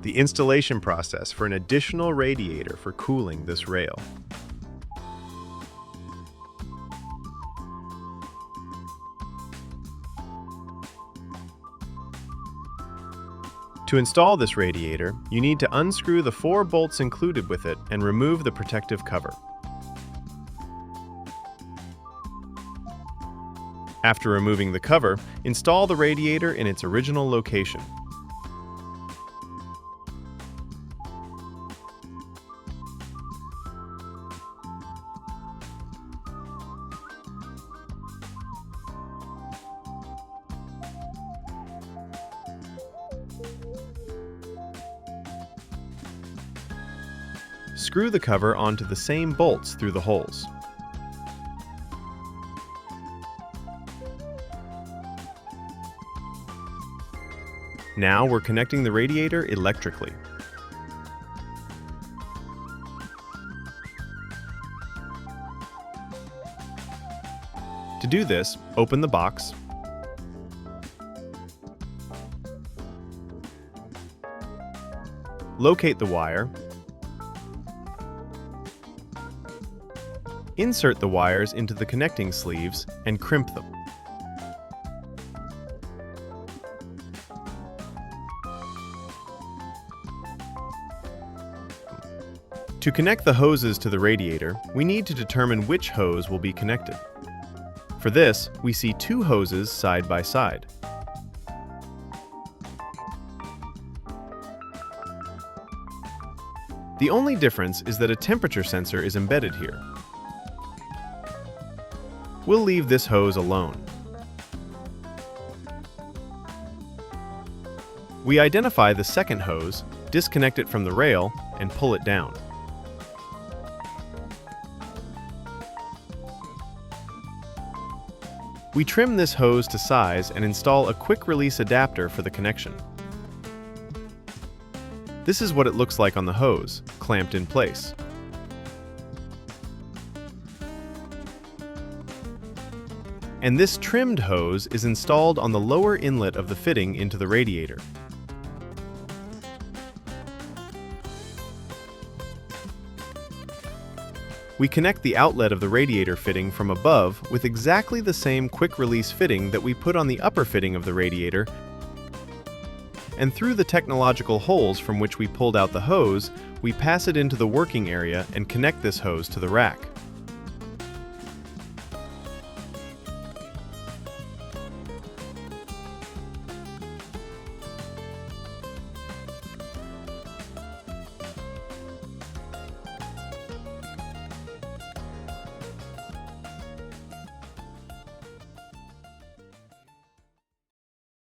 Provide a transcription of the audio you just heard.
the installation process for an additional radiator for cooling this rail. To install this radiator, you need to unscrew the 4 bolts included with it and remove the protective cover. After removing the cover, install the radiator in its original location. Screw the cover onto the same bolts through the holes. Now we're connecting the radiator electrically. To do this, open the box, locate the wire, insert the wires into the connecting sleeves and crimp them. To connect the hoses to the radiator, we need to determine which hose will be connected. For this, we see 2 hoses side by side. The only difference is that a temperature sensor is embedded here. We'll leave this hose alone. We identify the second hose, disconnect it from the rail, and pull it down. We trim this hose to size and install a quick-release adapter for the connection. This is what it looks like on the hose, clamped in place. And this trimmed hose is installed on the lower inlet of the fitting into the radiator. We connect the outlet of the radiator fitting from above with exactly the same quick-release fitting that we put on the upper fitting of the radiator, and through the technological holes from which we pulled out the hose, we pass it into the working area and connect this hose to the rack.